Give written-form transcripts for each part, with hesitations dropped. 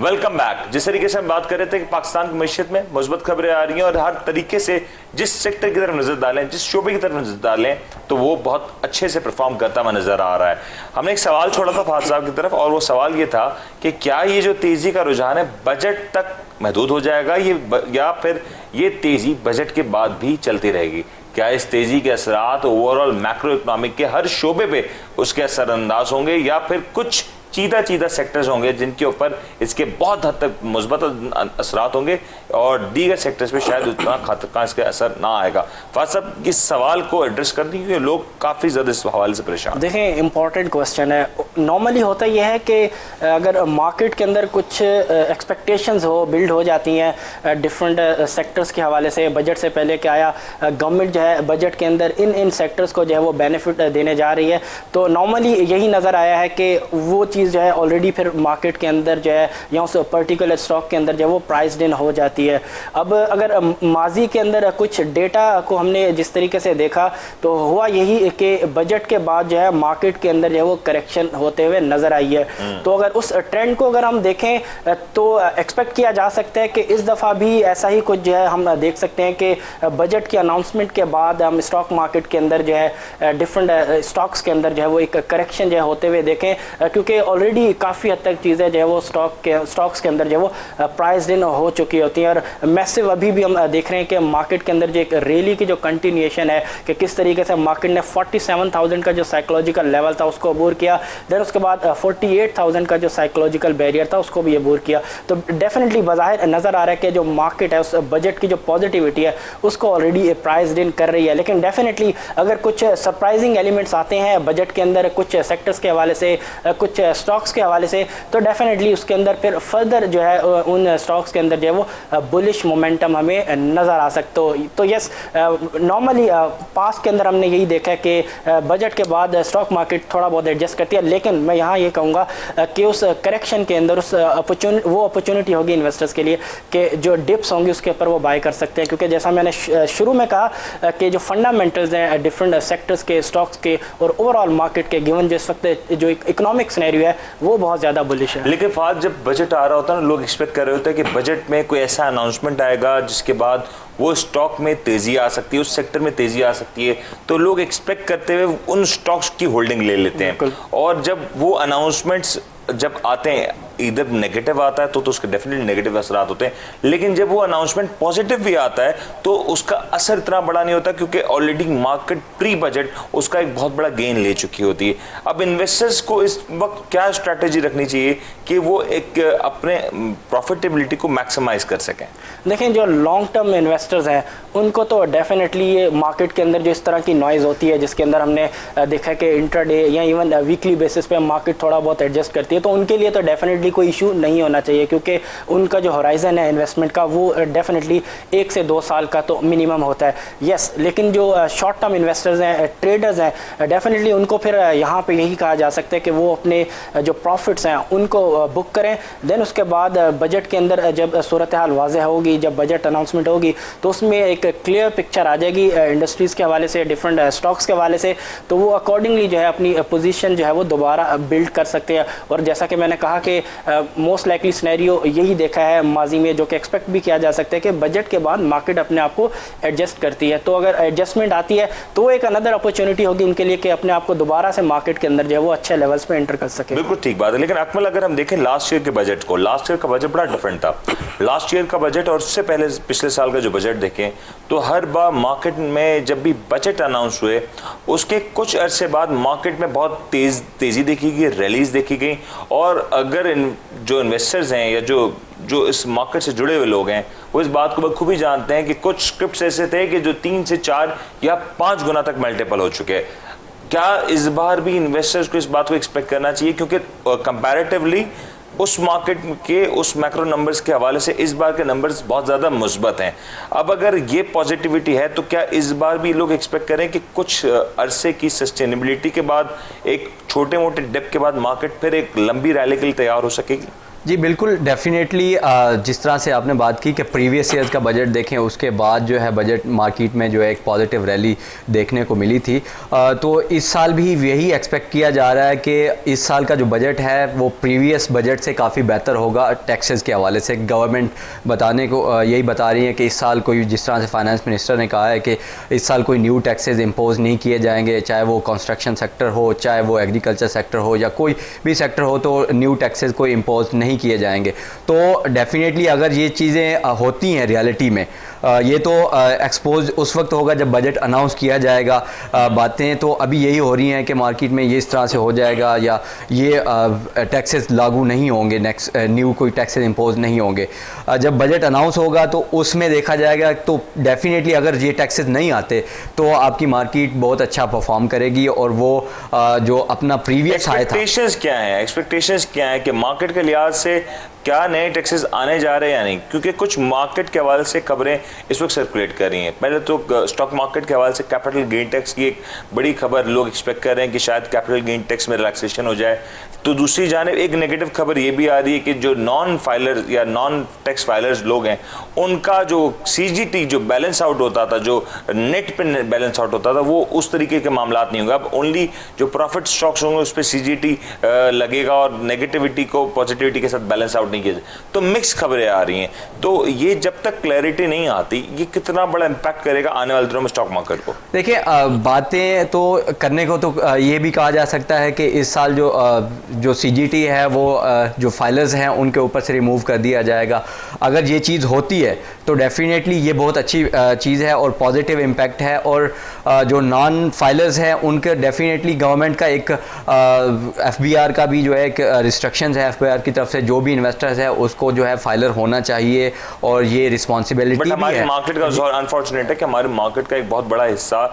Welcome back. जिस तरीके से हम बात कर रहे थे कि पाकिस्तान की मैशत में मुस्बत खबरें आ रही हैं और हर तरीके से जिस सेक्टर की तरफ नजर डालें, जिस शोबे की तरफ नजर डालें, तो वो बहुत अच्छे से परफॉर्म करता हुआ नजर आ रहा है। हमने एक सवाल छोड़ा था फहद साहब की तरफ और वो सवाल ये था कि क्या ये जो तेजी का रुझान है बजट तक महदूद हो जाएगा या फिर ये तेजी बजट के बाद भी चलती रहेगी? क्या इस तेजी के असरात ओवरऑल मैक्रो इकोनॉमिक के हर शोबे पे उसके असरअंदाज होंगे या फिर कुछ चीदा सेक्टर्स होंगे जिनके ऊपर इसके बहुत हद तक मुस्बत असरात होंगे और दीगर सेक्टर्स पे शायद उतना खतरनाक इसका असर ना आएगा? फहद साहब इस सवाल को एड्रेस कर दी क्योंकि लोग काफ़ी ज़्यादा इस हवाले से परेशान। देखें, इंपॉर्टेंट क्वेश्चन है। नॉर्मली होता यह है कि अगर मार्केट के अंदर कुछ एक्सपेक्टेशंस बिल्ड हो जाती हैं डिफरेंट सेक्टर्स के हवाले से, बजट से पहले क्या आया, गवर्नमेंट जो है बजट के अंदर इन सेक्टर्स को जो है वो बेनिफिट देने जा रही है, तो नॉर्मली यही नज़र आया है कि वो चीज़ जो है ऑलरेडी फिर मार्केट के अंदर जो है या उस पर्टिकुलर स्टॉक के अंदर जो है वो प्राइस्ड इन हो जाती है। अब अगर माजी के अंदर कुछ डेटा को हमने जिस तरीके से देखा तो हुआ यही कि बजट के बाद जो है मार्केट के अंदर जो है वो करेक्शन होते हुए नजर आई है। तो अगर उस ट्रेंड को अगर हम देखें तो एक्सपेक्ट किया जा सकता है कि इस दफ़ा भी ऐसा ही कुछ जो है हम देख सकते हैं कि बजट की अनाउंसमेंट के बाद हम स्टॉक मार्केट के अंदर जो है डिफरेंट स्टॉक्स के अंदर जो है वो एक करेक्शन जो है होते हुए देखें, क्योंकि ऑलरेडी काफ़ी हद तक चीज़ें जो है वो स्टॉक्स के अंदर जो है वो प्राइस्ड इन हो चुकी होती हैं। और मैसिव अभी भी हम देख रहे हैं कि मार्केट के अंदर जो एक रैली की जो कंटिन्यूएशन है कि किस तरीके से मार्केट ने 47,000 का जो साइकोलॉजिकल लेवल था उसको अबूर किया, देन उसके बाद 48,000 का जो साइकोलॉजिकल बैरियर था उसको भी अबूर किया। तो डेफिनेटली बाज़ाहिर नज़र आ रहा है कि जो मार्केट है उस बजट की जो पॉजिटिविटी है उसको ऑलरेडी प्राइस्ड इन कर रही है। लेकिन डेफिनेटली अगर कुछ सरप्राइजिंग एलिमेंट्स आते हैं बजट के अंदर कुछ सेक्टर्स के हवाले से, कुछ स्टॉक्स के हवाले से, तो डेफिनेटली उसके अंदर फिर फर्दर जो है उन स्टॉक्स के अंदर जो है वो बुलिश मोमेंटम हमें नज़र आ सकता हो। तो यस, नॉर्मली पास के अंदर हमने यही देखा है कि बजट के बाद स्टॉक मार्केट थोड़ा बहुत एडजस्ट करती है, लेकिन मैं यहाँ ये कहूँगा कि उस करेक्शन के अंदर उस वो अपॉर्चुनिटी होगी इन्वेस्टर्स के लिए कि जो डिप्स होंगी उसके ऊपर वो बाय कर सकते हैं, क्योंकि जैसा मैंने शुरू में कहा कि जो फंडामेंटल्स हैं डिफरेंट सेक्टर्स के, स्टॉक्स के और ओवरऑल मार्केट के, गिवन जिस वक्त जो इकोनॉमिक सिनेरियो है वो बहुत ज़्यादा बुलिश है। लेकिन फाद जब बजट आ रहा होता है ना, लोग एक्सपेक्ट कर रहे होते हैं कि बजट में कोई ऐसा अनाउंसमेंट आएगा जिसके बाद वो स्टॉक में तेज़ी आ सकती है, उस सेक्टर में तेज़ी आ सकती है, तो लोग एक्सपेक्ट करते हुए उन स्टॉक्स की होल्डिंग ले लेते हैं। और जब वो अनाउंसमेंट्स जब आते हैं, इधर नेगेटिव आता है तो उसके डेफिनेटली नेगेटिव असरात होते हैं, लेकिन जब वो अनाउंसमेंट पॉजिटिव भी आता है तो उसका असर इतना बड़ा नहीं होता क्योंकि ऑलरेडी मार्केट प्री बजट उसका एक बहुत बड़ा गेन ले चुकी होती है। अब इन्वेस्टर्स को इस वक्त क्या स्ट्रैटेजी रखनी चाहिए कि वो एक अपने प्रॉफिटेबिलिटी को मैक्सिमाइज कर सकें? देखें, जो लॉन्ग टर्म इन्वेस्टर्स हैं उनको तो डेफिनेटली ये मार्केट के अंदर जो इस तरह की नॉइज़ होती है जिसके अंदर हमने देखा कि इंट्राडे या इवन वीकली बेसिस पे मार्केट थोड़ा बहुत एडजस्ट करती है, तो उनके लिए तो डेफिनेटली कोई इशू नहीं होना चाहिए, क्योंकि उनका जो होराइजन है इन्वेस्टमेंट का वो डेफिनेटली 1 से 2 साल का तो मिनिमम होता है। यस, लेकिन जो शॉर्ट टर्म इन्वेस्टर्स हैं, ट्रेडर्स हैं, डेफिनेटली उनको फिर यहाँ पे यही कहा जा सकता है कि वो अपने जो प्रॉफिट्स हैं उनको बुक करें। देन उसके बाद बजट के अंदर जब सूरत हाल वाज़ेह होगी, जब बजट अनाउंसमेंट होगी तो उसमें एक क्लियर पिक्चर आ जाएगी इंडस्ट्रीज़ के हवाले से, डिफरेंट स्टॉक्स के हवाले से, तो वो अकॉर्डिंगली जो है अपनी पोजीशन जो है वो दोबारा बिल्ड कर सकते हैं। और जैसा कि मैंने कहा कि मोस्ट लाइकली सिनेरियो यही देखा है माजी में, जो कि एक्सपेक्ट भी किया जा सकता है कि बजट के बाद मार्केट अपने आप को एडजस्ट करती है। तो अगर एडजस्टमेंट आती है तो एक अनदर अपॉर्चुनिटी होगी उनके लिए कि अपने आप को दोबारा से मार्केट के अंदर जो है वो अच्छे लेवल्स पे एंटर कर सके। बिल्कुल ठीक बात है। लेकिन अकमल, अगर हम देखें लास्ट ईयर के बजट को, लास्ट ईयर का बजट बड़ा डिफरेंट था। लास्ट ईयर का बजट और उससे पहले पिछले साल का जो बजट देखें तो हर बार मार्केट में जब भी बजट अनाउंस हुए उसके कुछ अरसे बाद मार्केट में बहुत तेज़ी देखी गई, रैलीज देखी गई। और अगर जो इन्वेस्टर्स हैं या जो इस मार्केट से जुड़े हुए लोग हैं वो इस बात को बखूबी जानते हैं कि कुछ स्क्रिप्ट्स ऐसे थे कि जो 3 से 4 या 5 गुना तक मल्टीपल हो चुके हैं। क्या इस बार भी इन्वेस्टर्स को इस बात को एक्सपेक्ट करना चाहिए, क्योंकि कंपैरेटिवली उस मार्केट के उस मैक्रो नंबर्स के हवाले से इस बार के नंबर्स बहुत ज़्यादा मुस्बत हैं? अब अगर ये पॉजिटिविटी है तो क्या इस बार भी लोग एक्सपेक्ट करें कि कुछ अरसे की सस्टेनेबिलिटी के बाद, एक छोटे मोटे डिप के बाद मार्केट फिर एक लंबी रैली के लिए तैयार हो सकेगी? जी बिल्कुल, डेफिनेटली जिस तरह से आपने बात की कि प्रीवियस ईयर्स का बजट देखें, उसके बाद जो है बजट मार्केट में जो है एक पॉजिटिव रैली देखने को मिली थी, तो इस साल भी यही एक्सपेक्ट किया जा रहा है कि इस साल का जो बजट है वो प्रीवियस बजट से काफ़ी बेहतर होगा। टैक्सेस के हवाले से गवर्नमेंट बताने को यही बता रही है कि इस साल कोई, जिस तरह से फाइनेंस मिनिस्टर ने कहा है कि इस साल कोई न्यू टैक्सेस इम्पोज नहीं किए जाएंगे, चाहे वो कंस्ट्रक्शन सेक्टर हो, चाहे वो एग्रीकल्चर सेक्टर हो या कोई भी सेक्टर हो, तो न्यू टैक्सेस कोई इम्पोज नहीं किए जाएंगे। तो डेफिनेटली अगर ये चीज़ें होती हैं रियलिटी में, ये तो एक्सपोज उस वक्त होगा जब बजट अनाउंस किया जाएगा। बातें तो अभी यही हो रही हैं कि मार्केट में ये इस तरह से हो जाएगा या ये टैक्सेस लागू नहीं होंगे, नेक्स्ट न्यू कोई टैक्सेस इम्पोज नहीं होंगे। जब बजट अनाउंस होगा तो उसमें देखा जाएगा, तो डेफिनेटली अगर ये टैक्सेस नहीं आते तो आपकी मार्केट बहुत अच्छा परफॉर्म करेगी और वो जो अपना प्रीवियस हाई था। एक्सपेक्टेशंस क्या है कि मार्केट के लिहाज से क्या नए टैक्सेस आने जा रहे हैं या नहीं, क्योंकि कुछ मार्केट के हवाले से खबरें इस वक्त सर्कुलेट कर रही हैं। पहले तो स्टॉक मार्केट के हवाले से कैपिटल गेन टैक्स की एक बड़ी खबर लोग एक्सपेक्ट कर रहे हैं कि शायद कैपिटल गेन टैक्स में रिलैक्सेशन हो जाए। तो दूसरी जानिब एक नेगेटिव खबर ये भी आ रही है कि जो नॉन फाइलर या नॉन टैक्स फाइलर्स लोग हैं, उनका जो सीजीटी जो बैलेंस आउट होता था, जो नेट पे बैलेंस आउट होता था, वो उस तरीके के मामला नहीं होगा। अब ओनली जो प्रॉफिट स्टॉक्स होंगे उस पर सीजीटी लगेगा और नेगेटिविटी को पॉजिटिविटी के साथ बैलेंस आउट नहीं किया। तो मिक्स खबरें आ रही हैं। तो ये जब तक क्लैरिटी नहीं आती, ये कितना बड़ा इंपैक्ट करेगा आने वाले दिनों में स्टॉक मार्केट को? देखिए, बातें तो करने को तो ये भी कहा जा सकता है कि इस साल जो सीजीटी है वो जो फाइलर्स हैं उनके ऊपर से रिमूव कर दिया जाएगा। अगर ये चीज़ होती है तो डेफिनेटली ये बहुत अच्छी चीज़ है और पॉजिटिव इम्पैक्ट है। और जो नॉन फाइलर्स हैं उनके डेफिनेटली गवर्नमेंट का एक एफबीआर का भी जो है एक रिस्ट्रिक्शंस है एफबीआर की तरफ से, जो भी इन्वेस्टर्स है उसको जो है फाइलर होना चाहिए और ये रिस्पॉन्सिबिलिटी भी है। हमारी मार्केट का अनफॉर्चुनेट है कि हमारी मार्केट का एक बहुत बड़ा हिस्सा,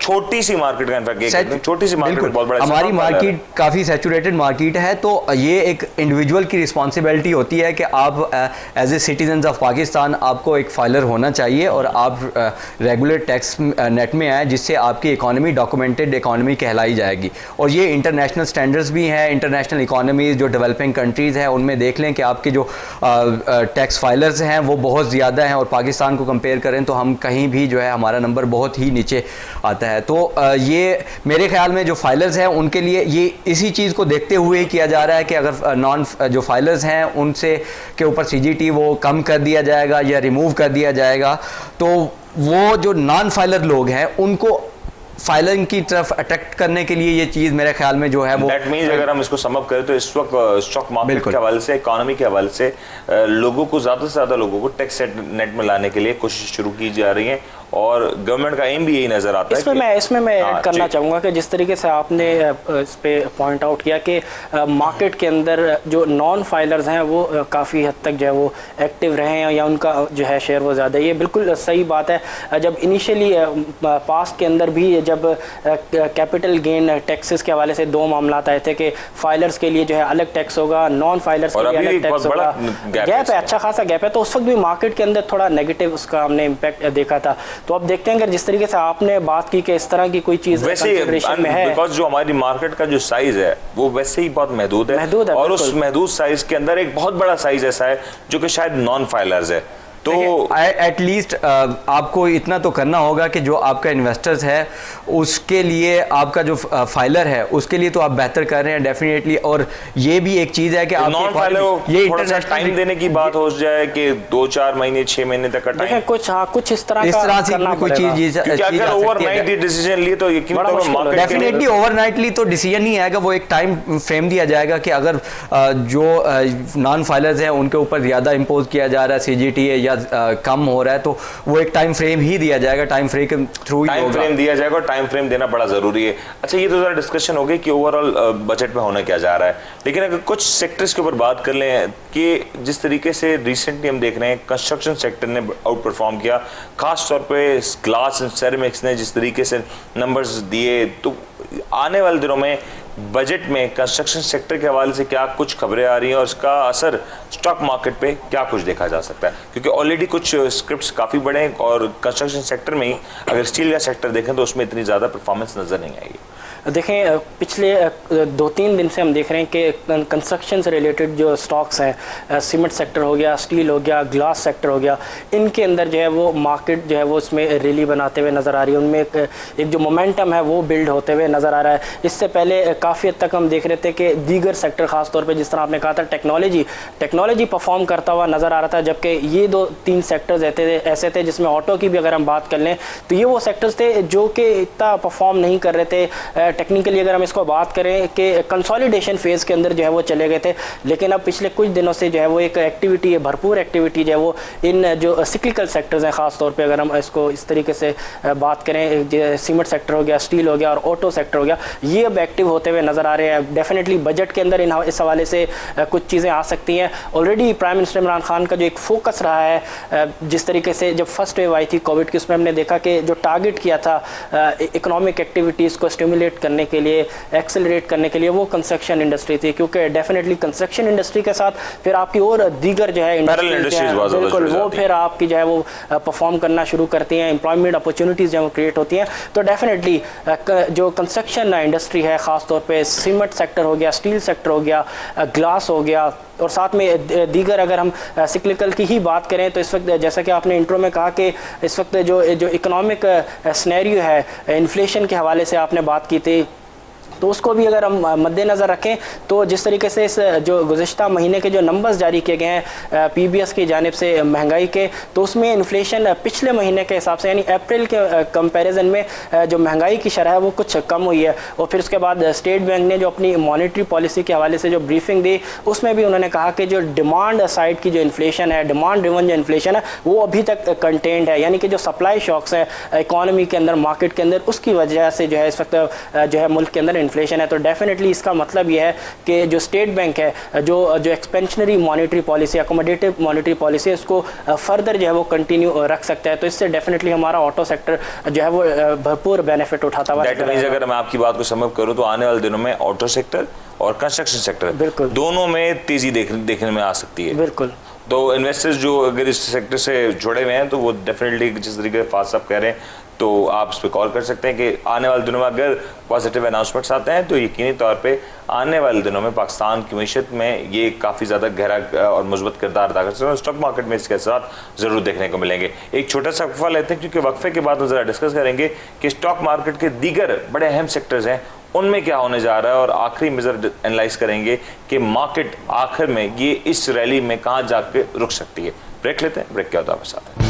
छोटी सी मार्केट का, इनफैक्ट छोटी सी मार्केट बहुत बड़ा, हमारी मार्केट काफ़ी सैचुरेटेड मार्केट है। तो ये एक इंडिविजुअल की रिस्पॉन्सिबिलिटी होती है कि आप as a citizen of Pakistan आपको एक फाइलर होना चाहिए और आप रेगुलर टैक्स नेट में आए, जिससे आपकी इकोनॉमी डॉक्यूमेंटेड इकोनॉमी कहलाई जाएगी। और ये इंटरनेशनल स्टैंडर्ड्स भी हैं। इंटरनेशनल इकोनॉमीज जो डेवलपिंग कंट्रीज़ हैं उनमें देख लें कि आपके जो टैक्स फाइलर्स हैं वो बहुत ज़्यादा हैं और पाकिस्तान को कंपेयर करें तो हम कहीं भी जो है हमारा नंबर बहुत ही नीचे आता है। तो ये मेरे ख्याल में जो फाइलर्स हैं उनके लिए ये इसी चीज़ को देखते हुए ही किया जा रहा है कि अगर नॉन जो फाइलर्स हैं उनसे के ऊपर सीजीटी वो कम कर दिया जाएगा या रिमूव कर दिया जाएगा, तो वो जो नॉन फाइलर लोग हैं उनको फाइलिंग की तरफ अट्रैक्ट करने के लिए ये चीज़ मेरे ख्याल में जो है वो दैट मीन्स, अगर हम इसको सम अप करें तो इस वक्त स्टॉक मार्केट के हवाले से, इकोनॉमी के हवाले से लोगों को, ज़्यादा से ज़्यादा लोगों को टैक्स नेट में लाने के लिए कोशिश शुरू की जा रही है और गवर्नमेंट का एम भी यही नज़र आता है। इसमें मैं ऐड करना चाहूँगा कि जिस तरीके से आपने इस पे पॉइंट आउट किया कि मार्केट के अंदर जो नॉन फाइलर्स हैं वो काफ़ी हद तक जो है वो एक्टिव रहे हैं या उनका जो है शेयर वो ज़्यादा है, ये बिल्कुल सही बात है। जब इनिशियली पास्ट के अंदर भी जब कैपिटल गेन टैक्सेस के हवाले से दो मामला आए थे कि फाइलर्स के लिए जो है अलग टैक्स होगा, नॉन फाइलर्स के लिए अलग टैक्स होगा, गैप है, अच्छा खासा गैप है। तो उस वक्त भी मार्केट के अंदर थोड़ा नेगेटिव उसका हमने इम्पैक्ट देखा था। तो अब देखते हैं अगर जिस तरीके से आपने बात की कि इस तरह की कोई चीज़ कंसीडरेशन में है, बिकॉज़ जो हमारी मार्केट का जो साइज है वो वैसे ही बहुत महदूद है और उस महदूद साइज के अंदर एक बहुत बड़ा साइज ऐसा है जो कि शायद नॉन फाइलर्स है। तो एटलीस्ट आपको इतना तो करना होगा कि जो आपका इन्वेस्टर्स है उसके लिए, आपका जो फाइलर है उसके लिए तो आप बेहतर कर रहे हैं डेफिनेटली। और ये भी एक चीज़ है कि आप नॉन फाइलर ये इंटरनेशनल टाइम देने की बात हो जाए कि 2-4 महीने 6 महीने तक का टाइम, कुछ इस तरह से कोई चीज अगर ओवरनाइट डिसीजन लिए तो डेफिनेटली ओवरनाइटली तो डिसीजन नहीं आएगा, वो एक टाइम फ्रेम दिया जाएगा कि अगर जो नॉन फाइलर्स हैं उनके ऊपर ज़्यादा इम्पोज किया जा रहा है सीजीटी या कम हो रहा है तो वो एक टाइम फ्रेम ही दिया जाएगा, टाइम फ्रेम के थ्रू टाइम फ्रेम दिया जाएगा और टाइम फ्रेम देना बड़ा जरूरी है। अच्छा, ये तो जरा डिस्कशन हो गई कि ओवरऑल बजट में होना क्या जा रहा है, लेकिन अगर कुछ सेक्टर्स के ऊपर बात कर लें कि जिस तरीके से रिसेंटली हम देख रहे हैं कंस्ट्रक्शन सेक्टर ने आउट परफॉर्म किया, खास तौर पे ग्लास एंड सेरेमिक्स ने जिस तरीके से नंबर्स दिए, तो आने वाले दिनों में बजट में कंस्ट्रक्शन सेक्टर के हवाले से क्या कुछ खबरें आ रही हैं और इसका असर स्टॉक मार्केट पे क्या कुछ देखा जा सकता है, क्योंकि ऑलरेडी कुछ स्क्रिप्ट्स काफ़ी बड़े हैं और कंस्ट्रक्शन सेक्टर में ही अगर स्टील का सेक्टर देखें तो उसमें इतनी ज़्यादा परफॉर्मेंस नज़र नहीं आएगी। देखें पिछले 2-3 दिन से हम देख रहे हैं कि कंस्ट्रक्शन से रिलेटेड जो स्टॉक्स हैं, सीमेंट सेक्टर हो गया, स्टील हो गया, ग्लास सेक्टर हो गया, इनके अंदर जो है वो मार्केट जो है वो इसमें रैली बनाते हुए नज़र आ रही है। उनमें एक जो मोमेंटम है वो बिल्ड होते हुए नज़र आ रहा है। इससे पहले काफ़ी हद तक हम देख रहे थे कि दीगर सेक्टर ख़ास तौर पर जिस तरह आपने कहा था टेक्नोलॉजी परफॉर्म करता हुआ नज़र आ रहा था, जबकि ये 2-3 सेक्टर्स ऐसे थे जिसमें ऑटो की भी अगर हम बात कर लें तो ये वो सेक्टर्स थे जो कि इतना परफॉर्म नहीं कर रहे थे। टेक्निकली अगर हम इसको बात करें कि कंसोलिडेशन फेज़ के अंदर जो है वो चले गए थे, लेकिन अब पिछले कुछ दिनों से जो है वो एक एक्टिविटी है, भरपूर एक्टिविटी जो है वो इन जो सिक्लिकल सेक्टर्स हैं, ख़ास तौर पे अगर हम इसको इस तरीके से बात करें, सीमेंट सेक्टर हो गया, स्टील हो गया और ऑटो सेक्टर हो गया, ये अब एक्टिव होते हुए नज़र आ रहे हैं। डेफिनेटली बजट के अंदर इस हवाले से कुछ चीज़ें आ सकती हैं। Already prime minister Imran Khan का जो एक फोकस रहा है, जिस तरीके से जब फर्स्ट वेव आई थी कोविड की, उसमें हमने देखा कि जो टारगेट किया था इकोनॉमिक एक्टिविटीज़ को स्टिमुलेट करने के लिए, एक्सेलरेट करने के लिए, वो कंस्ट्रक्शन इंडस्ट्री थी, क्योंकि डेफिनेटली कंस्ट्रक्शन इंडस्ट्री के साथ फिर आपकी और दीगर जो है बिल्कुल वो फिर आपकी जो है वो परफॉर्म करना शुरू करती हैं, एम्प्लॉयमेंट अपॉर्चुनिटीज़ जो है वो क्रिएट होती हैं। तो डेफिनेटली जो कंस्ट्रक्शन इंडस्ट्री है, ख़ास तौर पे सीमेंट सेक्टर हो गया, स्टील सेक्टर हो गया, ग्लास हो गया और साथ में दीगर अगर हम सिक्लिकल की ही बात करें तो इस वक्त जैसा कि आपने इंट्रो में कहा कि इस वक्त जो इकोनॉमिक सिनेरियो है, इन्फ्लेशन के हवाले से आपने बात की थी, तो उसको भी अगर हम मद्देनज़र रखें तो जिस तरीके से इस जो गुज़िश्ता महीने के जो नंबर्स जारी किए गए हैं पीबीएस की जानिब से महंगाई के, तो उसमें इन्फ्लेशन पिछले महीने के हिसाब से यानी अप्रैल के कंपैरिजन में जो महंगाई की शरह है वो कुछ कम हुई है। और फिर उसके बाद स्टेट बैंक ने जो अपनी मॉनेटरी पॉलिसी के हवाले से जो ब्रीफिंग दी, उसमें भी उन्होंने कहा कि जो डिमांड साइड की जो इन्फ्लेशन है, डिमांड ड्रिवन जो इन्फ्लेशन है, वो अभी तक कंटेंड है, यानी कि जो सप्लाई शॉक्स हैं इकॉनमी के अंदर, मार्केट के अंदर, उसकी वजह से जो है इस वक्त जो है मुल्क के अंदर इन्फ्लेशन है। तो डेफिनेटली इसका मतलब यह है कि जो स्टेट बैंक है, जो expansionary monetary policy, accommodative monetary policy है, उसको फर्दर जो है वो कंटिन्यू रख सकता है। तो इससे डेफिनेटली हमारा ऑटो सेक्टर जो है वो भरपूर बेनिफिट उठाता हुआ। अगर मैं आपकी बात को समझ करूँ तो आने वाले दिनों में ऑटो सेक्टर और कंस्ट्रक्शन सेक्टर बिल्कुल दोनों में तेजी देखने में आ सकती है। बिल्कुल। तो इन्वेस्टर्स जो अगर इस सेक्टर से जुड़े हुए हैं तो वो डेफिनेटली जिस तरीके से फास्ट साहब कह रहे हैं तो आप इस पर कॉल कर सकते हैं कि आने वाले दिनों में अगर पॉजिटिव अनाउंसमेंट्स आते हैं तो यकीनी तौर पे आने वाले दिनों में पाकिस्तान की मीशत में ये काफ़ी ज़्यादा गहरा और मजबूत किरदार अदा कर सकते हैं। स्टॉक मार्केट में इसके साथ ज़रूर देखने को मिलेंगे। एक छोटा सा वक्फा लेते हैं क्योंकि वक्फे के बाद हम ज़रा डिस्कस करेंगे कि स्टॉक मार्केट के दीगर बड़े अहम सेक्टर्स हैं उनमें क्या होने जा रहा है और आखिरी मेजर एनालाइज करेंगे कि मार्केट आखिर में ये इस रैली में कहाँ जाके रुक सकती है। ब्रेक लेते हैं, ब्रेक क्या होता है आपके साथ।